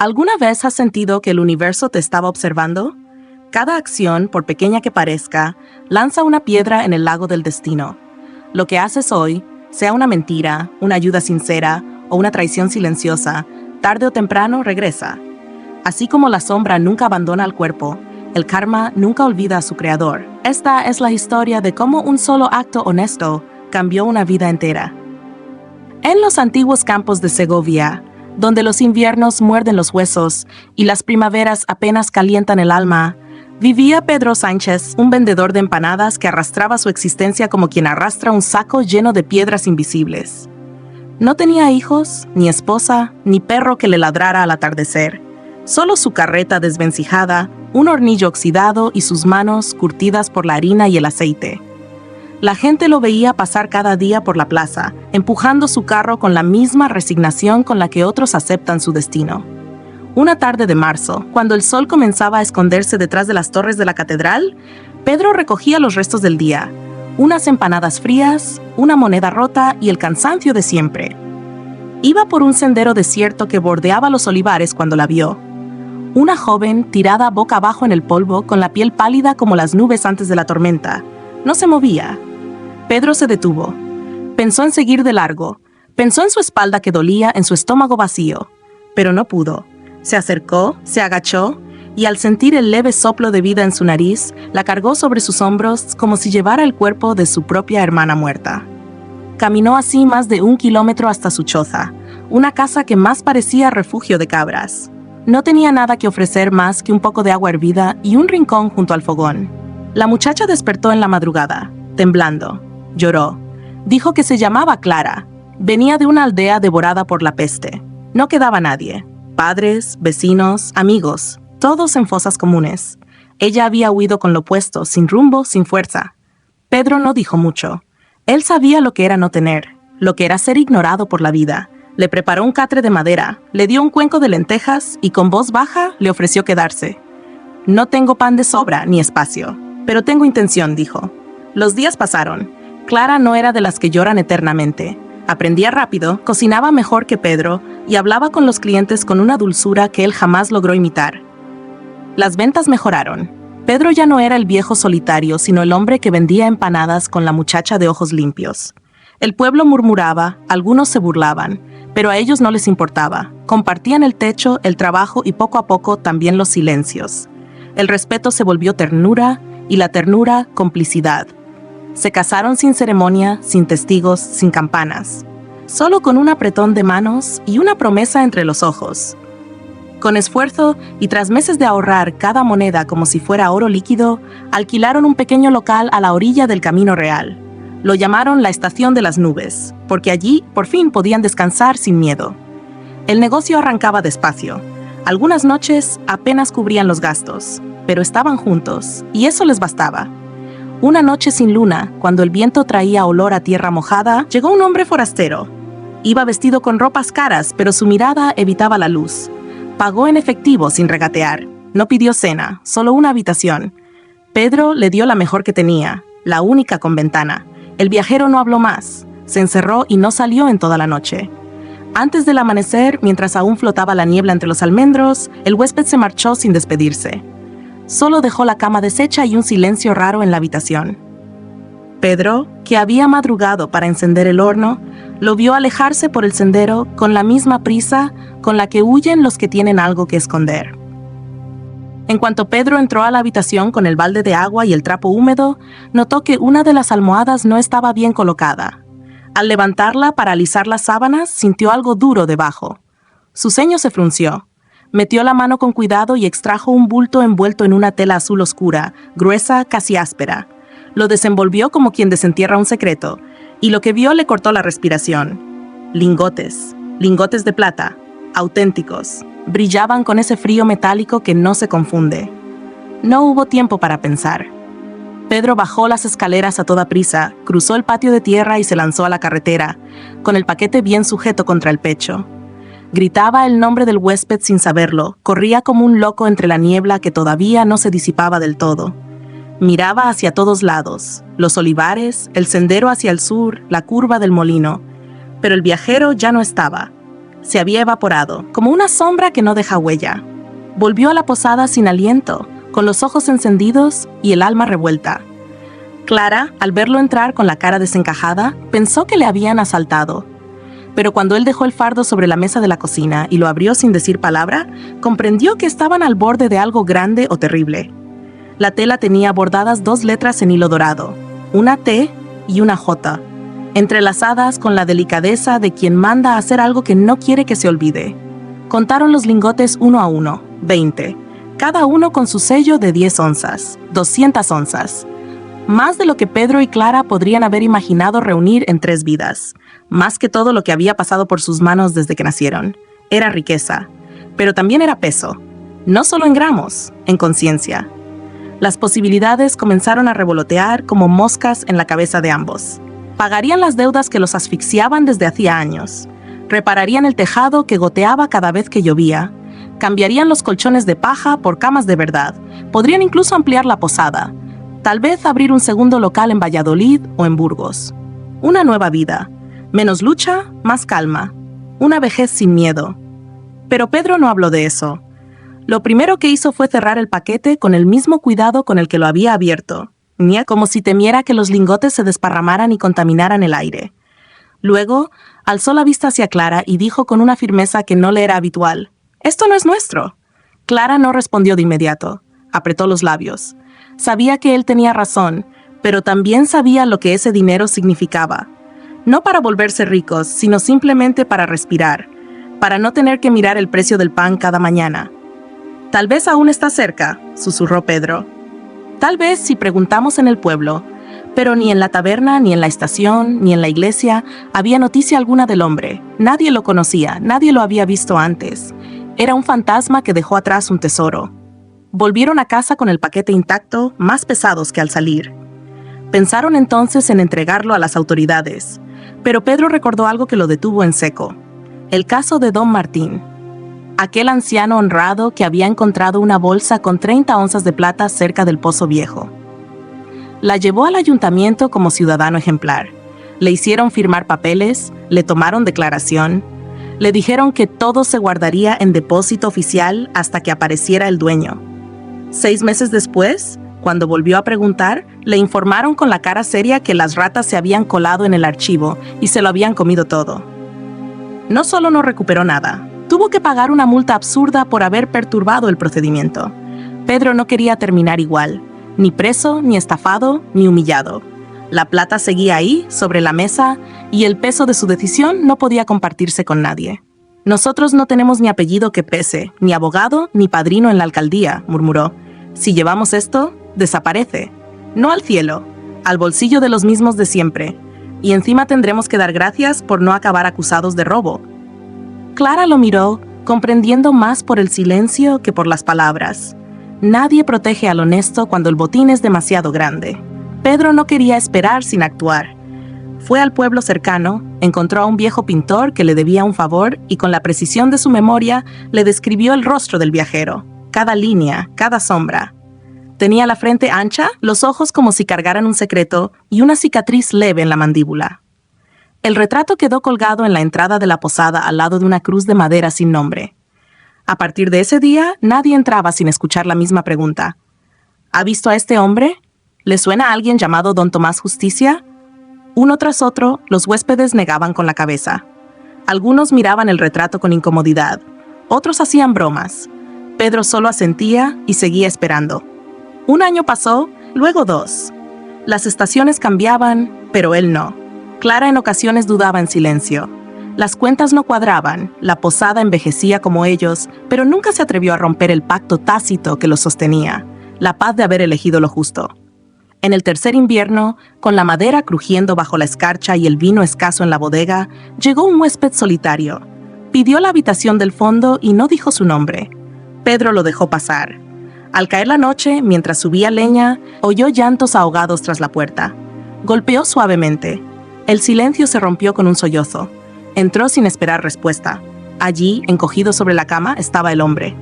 ¿Alguna vez has sentido que el universo te estaba observando? Cada acción, por pequeña que parezca, lanza una piedra en el lago del destino. Lo que haces hoy, sea una mentira, una ayuda sincera o una traición silenciosa, tarde o temprano regresa. Así como la sombra nunca abandona al cuerpo, el karma nunca olvida a su creador. Esta es la historia de cómo un solo acto honesto cambió una vida entera. En los antiguos campos de Segovia, donde los inviernos muerden los huesos y las primaveras apenas calientan el alma, vivía Pedro Sánchez, un vendedor de empanadas que arrastraba su existencia como quien arrastra un saco lleno de piedras invisibles. No tenía hijos, ni esposa, ni perro que le ladrara al atardecer. Solo su carreta desvencijada, un hornillo oxidado y sus manos curtidas por la harina y el aceite. La gente lo veía pasar cada día por la plaza, empujando su carro con la misma resignación con la que otros aceptan su destino. Una tarde de marzo, cuando el sol comenzaba a esconderse detrás de las torres de la catedral, Pedro recogía los restos del día, unas empanadas frías, una moneda rota y el cansancio de siempre. Iba por un sendero desierto que bordeaba los olivares cuando la vio. Una joven tirada boca abajo en el polvo, con la piel pálida como las nubes antes de la tormenta. No se movía. Pedro se detuvo. Pensó en seguir de largo. Pensó en su espalda que dolía, en su estómago vacío. Pero no pudo. Se acercó, se agachó, y al sentir el leve soplo de vida en su nariz, la cargó sobre sus hombros como si llevara el cuerpo de su propia hermana muerta. Caminó así más de 1 kilómetro hasta su choza, una casa que más parecía refugio de cabras. No tenía nada que ofrecer más que un poco de agua hervida y un rincón junto al fogón. La muchacha despertó en la madrugada, temblando. Lloró. Dijo que se llamaba Clara. Venía de una aldea devorada por la peste. No quedaba nadie. Padres, vecinos, amigos, todos en fosas comunes. Ella había huido con lo puesto, sin rumbo, sin fuerza. Pedro no dijo mucho. Él sabía lo que era no tener, lo que era ser ignorado por la vida. Le preparó un catre de madera, le dio un cuenco de lentejas y con voz baja le ofreció quedarse. No tengo pan de sobra ni espacio, pero tengo intención, dijo. Los días pasaron. Clara no era de las que lloran eternamente. Aprendía rápido, cocinaba mejor que Pedro y hablaba con los clientes con una dulzura que él jamás logró imitar. Las ventas mejoraron. Pedro ya no era el viejo solitario, sino el hombre que vendía empanadas con la muchacha de ojos limpios. El pueblo murmuraba, algunos se burlaban, pero a ellos no les importaba. Compartían el techo, el trabajo y poco a poco también los silencios. El respeto se volvió ternura y la ternura complicidad. Se casaron sin ceremonia, sin testigos, sin campanas. Solo con un apretón de manos y una promesa entre los ojos. Con esfuerzo y tras meses de ahorrar cada moneda como si fuera oro líquido, alquilaron un pequeño local a la orilla del Camino Real. Lo llamaron la Estación de las Nubes, porque allí por fin podían descansar sin miedo. El negocio arrancaba despacio. Algunas noches apenas cubrían los gastos, pero estaban juntos, y eso les bastaba. Una noche sin luna, cuando el viento traía olor a tierra mojada, llegó un hombre forastero. Iba vestido con ropas caras, pero su mirada evitaba la luz. Pagó en efectivo sin regatear. No pidió cena, solo una habitación. Pedro le dio la mejor que tenía, la única con ventana. El viajero no habló más. Se encerró y no salió en toda la noche. Antes del amanecer, mientras aún flotaba la niebla entre los almendros, el huésped se marchó sin despedirse. Solo dejó la cama deshecha y un silencio raro en la habitación. Pedro, que había madrugado para encender el horno, lo vio alejarse por el sendero con la misma prisa con la que huyen los que tienen algo que esconder. En cuanto Pedro entró a la habitación con el balde de agua y el trapo húmedo, notó que una de las almohadas no estaba bien colocada. Al levantarla para alisar las sábanas, sintió algo duro debajo. Su ceño se frunció. Metió la mano con cuidado y extrajo un bulto envuelto en una tela azul oscura, gruesa, casi áspera. Lo desenvolvió como quien desentierra un secreto, y lo que vio le cortó la respiración. Lingotes de plata, auténticos, brillaban con ese frío metálico que no se confunde. No hubo tiempo para pensar. Pedro bajó las escaleras a toda prisa, cruzó el patio de tierra y se lanzó a la carretera, con el paquete bien sujeto contra el pecho. Gritaba el nombre del huésped sin saberlo, corría como un loco entre la niebla que todavía no se disipaba del todo. Miraba hacia todos lados, los olivares, el sendero hacia el sur, la curva del molino. Pero el viajero ya no estaba. se había evaporado, como una sombra que no deja huella. Volvió a la posada sin aliento, con los ojos encendidos y el alma revuelta. Clara, al verlo entrar con la cara desencajada, pensó que le habían asaltado. Pero cuando él dejó el fardo sobre la mesa de la cocina y lo abrió sin decir palabra, comprendió que estaban al borde de algo grande o terrible. La tela tenía bordadas 2 letras en hilo dorado, una T y una J, entrelazadas con la delicadeza de quien manda a hacer algo que no quiere que se olvide. Contaron los lingotes uno a uno, 20, cada uno con su sello de 10 onzas, 200 onzas. Más de lo que Pedro y Clara podrían haber imaginado reunir en 3 vidas. Más que todo lo que había pasado por sus manos desde que nacieron. Era riqueza, pero también era peso. No solo en gramos, en conciencia. Las posibilidades comenzaron a revolotear como moscas en la cabeza de ambos. Pagarían las deudas que los asfixiaban desde hacía años. Repararían el tejado que goteaba cada vez que llovía. Cambiarían los colchones de paja por camas de verdad. Podrían incluso ampliar la posada. Tal vez abrir un segundo local en Valladolid o en Burgos. Una nueva vida. Menos lucha, más calma. Una vejez sin miedo. Pero Pedro no habló de eso. Lo primero que hizo fue cerrar el paquete con el mismo cuidado con el que lo había abierto, como si temiera que los lingotes se desparramaran y contaminaran el aire. Luego, alzó la vista hacia Clara y dijo con una firmeza que no le era habitual: «Esto no es nuestro». Clara no respondió de inmediato. Apretó los labios. Sabía que él tenía razón, pero también sabía lo que ese dinero significaba. No para volverse ricos, sino simplemente para respirar, para no tener que mirar el precio del pan cada mañana. «Tal vez aún está cerca», susurró Pedro. «Tal vez si preguntamos en el pueblo», pero ni en la taberna, ni en la estación, ni en la iglesia había noticia alguna del hombre. Nadie lo conocía, nadie lo había visto antes. Era un fantasma que dejó atrás un tesoro. Volvieron a casa con el paquete intacto, más pesados que al salir. Pensaron entonces en entregarlo a las autoridades, pero Pedro recordó algo que lo detuvo en seco. El caso de Don Martín. Aquel anciano honrado que había encontrado una bolsa con 30 onzas de plata cerca del Pozo Viejo. La llevó al ayuntamiento como ciudadano ejemplar. Le hicieron firmar papeles, le tomaron declaración, le dijeron que todo se guardaría en depósito oficial hasta que apareciera el dueño. 6 meses después, cuando volvió a preguntar, le informaron con la cara seria que las ratas se habían colado en el archivo y se lo habían comido todo. No solo no recuperó nada, tuvo que pagar una multa absurda por haber perturbado el procedimiento. Pedro no quería terminar igual, ni preso, ni estafado, ni humillado. La plata seguía ahí, sobre la mesa, y el peso de su decisión no podía compartirse con nadie. «Nosotros no tenemos ni apellido que pese, ni abogado, ni padrino en la alcaldía», murmuró. «Si llevamos esto, desaparece. No al cielo, al bolsillo de los mismos de siempre. Y encima tendremos que dar gracias por no acabar acusados de robo». Clara lo miró, comprendiendo más por el silencio que por las palabras. Nadie protege al honesto cuando el botín es demasiado grande. Pedro no quería esperar sin actuar. Fue al pueblo cercano, encontró a un viejo pintor que le debía un favor y con la precisión de su memoria le describió el rostro del viajero, cada línea, cada sombra. Tenía la frente ancha, los ojos como si cargaran un secreto y una cicatriz leve en la mandíbula. El retrato quedó colgado en la entrada de la posada al lado de una cruz de madera sin nombre. A partir de ese día, nadie entraba sin escuchar la misma pregunta. ¿Ha visto a este hombre? ¿Le suena a alguien llamado Don Tomás Justicia? Uno tras otro, los huéspedes negaban con la cabeza. Algunos miraban el retrato con incomodidad, otros hacían bromas. Pedro solo asentía y seguía esperando. 1 año pasó, luego 2. Las estaciones cambiaban, pero él no. Clara en ocasiones dudaba en silencio. Las cuentas no cuadraban, la posada envejecía como ellos, pero nunca se atrevió a romper el pacto tácito que los sostenía, la paz de haber elegido lo justo. En el tercer invierno, con la madera crujiendo bajo la escarcha y el vino escaso en la bodega, llegó un huésped solitario. Pidió la habitación del fondo y no dijo su nombre. Pedro lo dejó pasar. Al caer la noche, mientras subía leña, oyó llantos ahogados tras la puerta. Golpeó suavemente. El silencio se rompió con un sollozo. Entró sin esperar respuesta. Allí, encogido sobre la cama, estaba el hombre.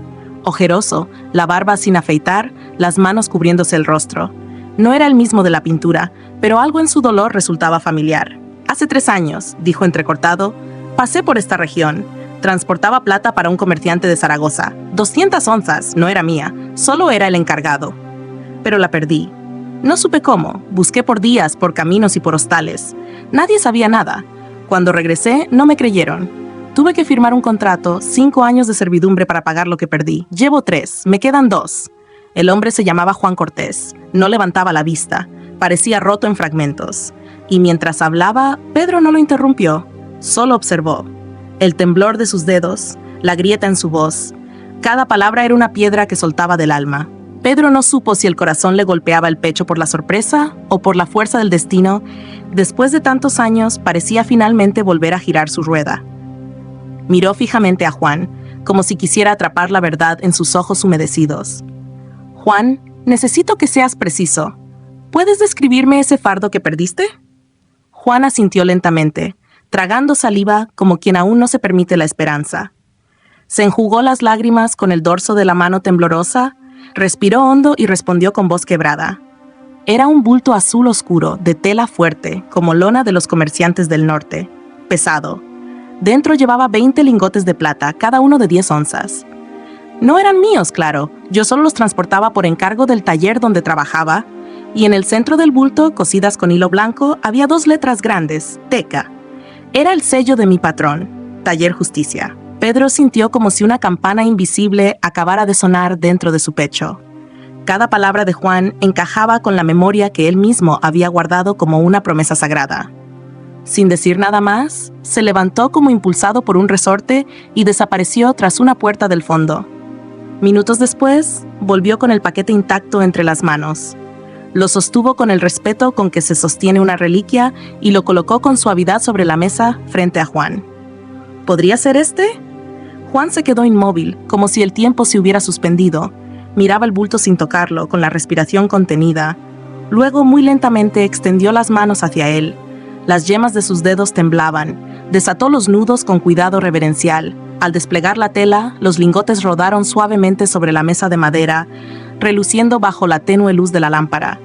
Ojeroso, la barba sin afeitar, las manos cubriéndose el rostro. No era el mismo de la pintura, pero algo en su dolor resultaba familiar. «Hace 3 años», dijo entrecortado, «pasé por esta región. Transportaba plata para un comerciante de Zaragoza. 200 onzas, no era mía, solo era el encargado. Pero la perdí. No supe cómo, busqué por días, por caminos y por hostales. Nadie sabía nada. Cuando regresé, no me creyeron. Tuve que firmar un contrato, 5 años de servidumbre para pagar lo que perdí. Llevo 3, me quedan 2. El hombre se llamaba Juan Cortés. No levantaba la vista. Parecía roto en fragmentos. Y mientras hablaba, Pedro no lo interrumpió. Solo observó. El temblor de sus dedos, la grieta en su voz. Cada palabra era una piedra que soltaba del alma. Pedro no supo si el corazón le golpeaba el pecho por la sorpresa o por la fuerza del destino. Después de tantos años, parecía finalmente volver a girar su rueda. Miró fijamente a Juan, como si quisiera atrapar la verdad en sus ojos humedecidos. Juan, necesito que seas preciso. ¿Puedes describirme ese fardo que perdiste? Juan asintió lentamente, tragando saliva como quien aún no se permite la esperanza. Se enjugó las lágrimas con el dorso de la mano temblorosa, respiró hondo y respondió con voz quebrada. Era un bulto azul oscuro, de tela fuerte, como lona de los comerciantes del norte, pesado. Dentro llevaba 20 lingotes de plata, cada uno de 10 onzas. No eran míos, claro, yo solo los transportaba por encargo del taller donde trabajaba, y en el centro del bulto, cosidas con hilo blanco, había 2 letras grandes, Teca. Era el sello de mi patrón, Taller Justicia. Pedro sintió como si una campana invisible acabara de sonar dentro de su pecho. Cada palabra de Juan encajaba con la memoria que él mismo había guardado como una promesa sagrada. Sin decir nada más, se levantó como impulsado por un resorte y desapareció tras una puerta del fondo. Minutos después, volvió con el paquete intacto entre las manos. Lo sostuvo con el respeto con que se sostiene una reliquia y lo colocó con suavidad sobre la mesa frente a Juan. ¿Podría ser este? Juan se quedó inmóvil, como si el tiempo se hubiera suspendido. Miraba el bulto sin tocarlo, con la respiración contenida. Luego, muy lentamente, extendió las manos hacia él. Las yemas de sus dedos temblaban. Desató los nudos con cuidado reverencial. Al desplegar la tela, los lingotes rodaron suavemente sobre la mesa de madera, reluciendo bajo la tenue luz de la lámpara.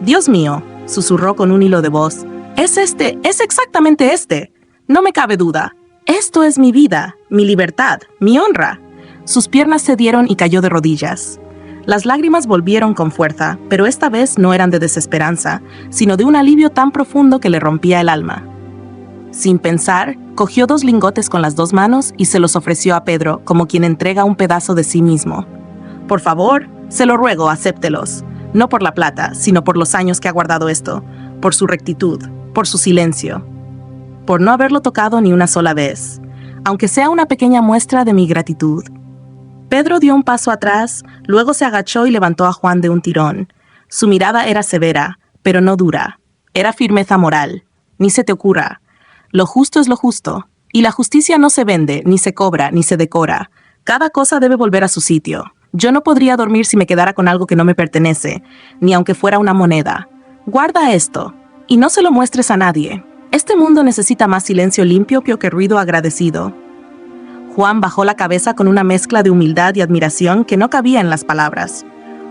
«Dios mío», susurró con un hilo de voz, «es este, es exactamente este. No me cabe duda. Esto es mi vida, mi libertad, mi honra». Sus piernas cedieron y cayó de rodillas. Las lágrimas volvieron con fuerza, pero esta vez no eran de desesperanza, sino de un alivio tan profundo que le rompía el alma. Sin pensar, cogió 2 lingotes con las 2 manos y se los ofreció a Pedro como quien entrega un pedazo de sí mismo. «Por favor, se lo ruego, acéptelos. No por la plata, sino por los años que ha guardado esto, por su rectitud, por su silencio, por no haberlo tocado ni una sola vez, aunque sea una pequeña muestra de mi gratitud». Pedro dio un paso atrás, luego se agachó y levantó a Juan de un tirón. Su mirada era severa, pero no dura. Era firmeza moral. Ni se te ocurra. Lo justo es lo justo, y la justicia no se vende, ni se cobra, ni se decora. Cada cosa debe volver a su sitio. Yo no podría dormir si me quedara con algo que no me pertenece, ni aunque fuera una moneda. Guarda esto, y no se lo muestres a nadie. Este mundo necesita más silencio limpio que ruido agradecido. Juan bajó la cabeza con una mezcla de humildad y admiración que no cabía en las palabras.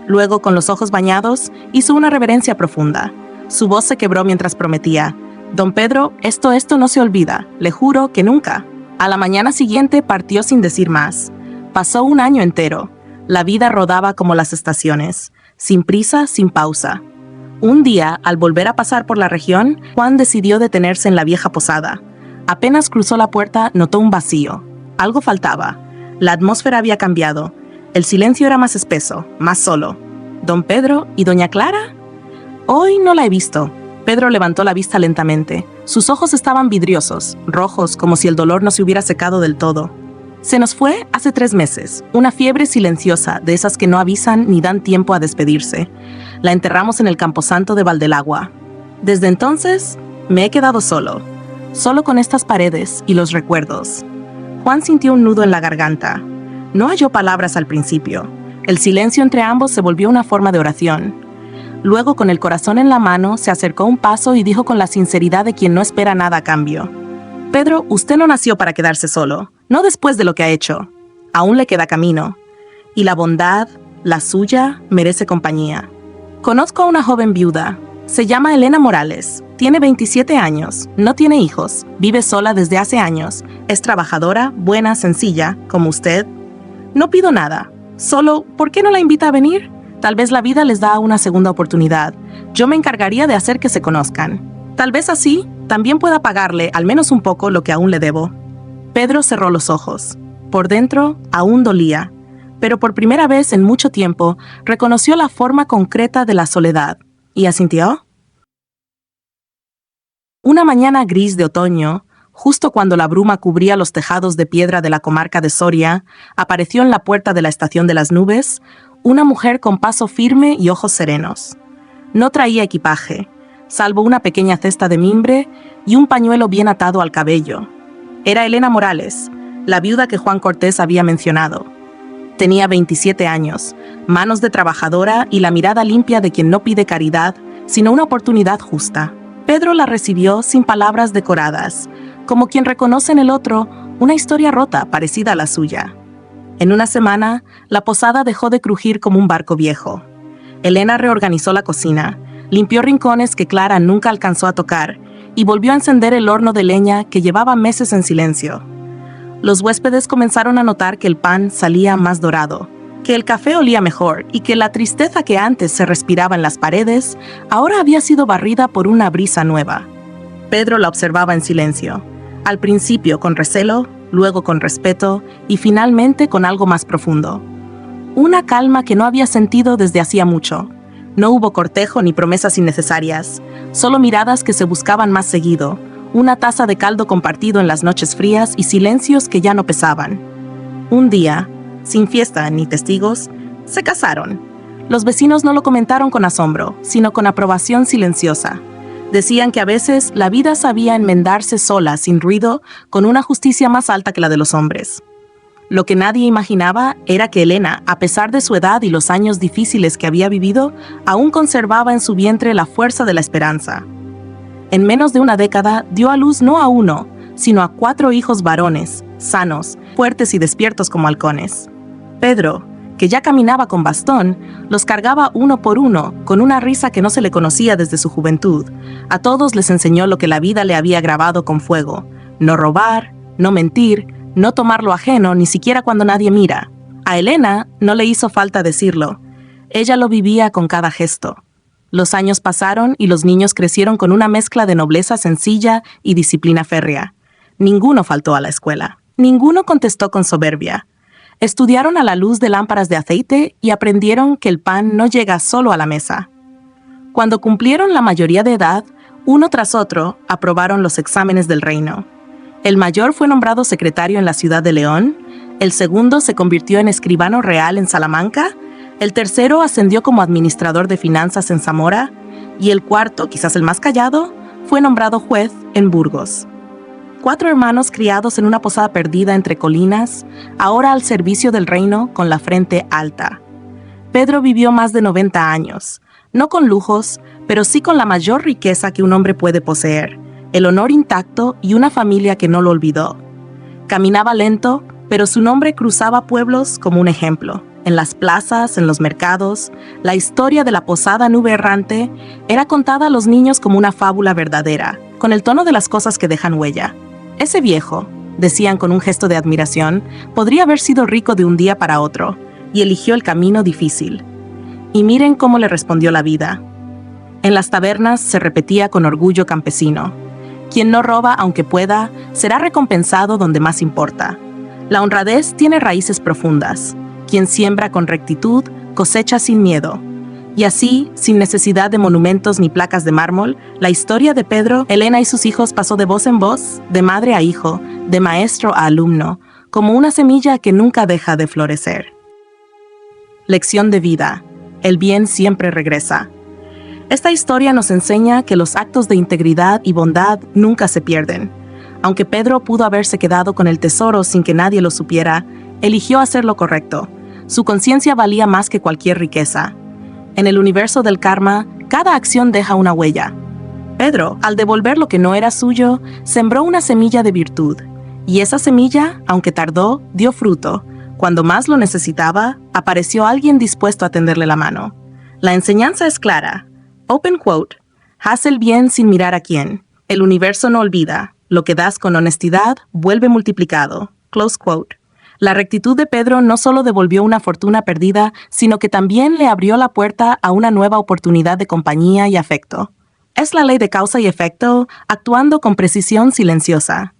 Luego, con los ojos bañados, hizo una reverencia profunda. Su voz se quebró mientras prometía: «Don Pedro, esto no se olvida, le juro que nunca». A la mañana siguiente partió sin decir más. Pasó un año entero. La vida rodaba como las estaciones, sin prisa, sin pausa. Un día, al volver a pasar por la región, Juan decidió detenerse en la vieja posada. Apenas cruzó la puerta, notó un vacío. Algo faltaba. La atmósfera había cambiado. El silencio era más espeso, más solo. ¿Don Pedro y doña Clara? Hoy no la he visto. Pedro levantó la vista lentamente. Sus ojos estaban vidriosos, rojos, como si el dolor no se hubiera secado del todo. Se nos fue hace 3 meses, una fiebre silenciosa, de esas que no avisan ni dan tiempo a despedirse. La enterramos en el camposanto de Valdelagua. Desde entonces, me he quedado solo con estas paredes y los recuerdos. Juan sintió un nudo en la garganta. No halló palabras al principio. El silencio entre ambos se volvió una forma de oración. Luego, con el corazón en la mano, se acercó un paso y dijo con la sinceridad de quien no espera nada a cambio: «Pedro, usted no nació para quedarse solo, no después de lo que ha hecho. Aún le queda camino. Y la bondad, la suya, merece compañía. Conozco a una joven viuda. Se llama Elena Morales. Tiene 27 años, no tiene hijos, vive sola desde hace años, es trabajadora, buena, sencilla, como usted. No pido nada, solo, ¿por qué no la invita a venir? Tal vez la vida les da una segunda oportunidad. Yo me encargaría de hacer que se conozcan. Tal vez así, también pueda pagarle al menos un poco lo que aún le debo. Pedro cerró los ojos. Por dentro, aún dolía, pero por primera vez en mucho tiempo reconoció la forma concreta de la soledad. ¿Y asintió? Una mañana gris de otoño, justo cuando la bruma cubría los tejados de piedra de la comarca de Soria, apareció en la puerta de la estación de las nubes una mujer con paso firme y ojos serenos. No traía equipaje, salvo una pequeña cesta de mimbre y un pañuelo bien atado al cabello. Era Elena Morales, la viuda que Juan Cortés había mencionado. Tenía 27 años, manos de trabajadora y la mirada limpia de quien no pide caridad, sino una oportunidad justa. Pedro la recibió sin palabras decoradas, como quien reconoce en el otro una historia rota parecida a la suya. En una semana, la posada dejó de crujir como un barco viejo. Elena reorganizó la cocina, limpió rincones que Clara nunca alcanzó a tocar y volvió a encender el horno de leña que llevaba meses en silencio. Los huéspedes comenzaron a notar que el pan salía más dorado, que el café olía mejor y que la tristeza que antes se respiraba en las paredes ahora había sido barrida por una brisa nueva. Pedro la observaba en silencio, al principio con recelo, luego con respeto y finalmente con algo más profundo. Una calma que no había sentido desde hacía mucho. No hubo cortejo ni promesas innecesarias, solo miradas que se buscaban más seguido, una taza de caldo compartido en las noches frías y silencios que ya no pesaban. Un día, sin fiesta ni testigos, se casaron. Los vecinos no lo comentaron con asombro, sino con aprobación silenciosa. Decían que a veces la vida sabía enmendarse sola, sin ruido, con una justicia más alta que la de los hombres. Lo que nadie imaginaba era que Elena, a pesar de su edad y los años difíciles que había vivido, aún conservaba en su vientre la fuerza de la esperanza. En menos de una década dio a luz no a uno, sino a 4 hijos varones, sanos, fuertes y despiertos como halcones. Pedro, que ya caminaba con bastón, los cargaba uno por uno, con una risa que no se le conocía desde su juventud. A todos les enseñó lo que la vida le había grabado con fuego: no robar, no mentir, no tomar lo ajeno, ni siquiera cuando nadie mira. A Elena no le hizo falta decirlo. Ella lo vivía con cada gesto. Los años pasaron y los niños crecieron con una mezcla de nobleza sencilla y disciplina férrea. Ninguno faltó a la escuela. Ninguno contestó con soberbia. Estudiaron a la luz de lámparas de aceite y aprendieron que el pan no llega solo a la mesa. Cuando cumplieron la mayoría de edad, uno tras otro aprobaron los exámenes del reino. El mayor fue nombrado secretario en la ciudad de León, el segundo se convirtió en escribano real en Salamanca, el tercero ascendió como administrador de finanzas en Zamora y el cuarto, quizás el más callado, fue nombrado juez en Burgos. 4 hermanos criados en una posada perdida entre colinas, ahora al servicio del reino con la frente alta. Pedro vivió más de 90 años, no con lujos, pero sí con la mayor riqueza que un hombre puede poseer, el honor intacto y una familia que no lo olvidó. Caminaba lento, pero su nombre cruzaba pueblos como un ejemplo. En las plazas, en los mercados, la historia de la posada nube errante era contada a los niños como una fábula verdadera, con el tono de las cosas que dejan huella. Ese viejo, decían con un gesto de admiración, podría haber sido rico de un día para otro, y eligió el camino difícil. Y miren cómo le respondió la vida. En las tabernas se repetía con orgullo campesino: quien no roba aunque pueda, será recompensado donde más importa. La honradez tiene raíces profundas. Quien siembra con rectitud, cosecha sin miedo. Y así, sin necesidad de monumentos ni placas de mármol, la historia de Pedro, Elena y sus hijos pasó de voz en voz, de madre a hijo, de maestro a alumno, como una semilla que nunca deja de florecer. Lección de vida: el bien siempre regresa. Esta historia nos enseña que los actos de integridad y bondad nunca se pierden. Aunque Pedro pudo haberse quedado con el tesoro sin que nadie lo supiera, eligió hacer lo correcto. Su conciencia valía más que cualquier riqueza. En el universo del karma, cada acción deja una huella. Pedro, al devolver lo que no era suyo, sembró una semilla de virtud. Y esa semilla, aunque tardó, dio fruto. Cuando más lo necesitaba, apareció alguien dispuesto a tenderle la mano. La enseñanza es clara. Open quote: Haz el bien sin mirar a quién. El universo no olvida. Lo que das con honestidad vuelve multiplicado. Close quote. La rectitud de Pedro no solo devolvió una fortuna perdida, sino que también le abrió la puerta a una nueva oportunidad de compañía y afecto. Es la ley de causa y efecto, actuando con precisión silenciosa.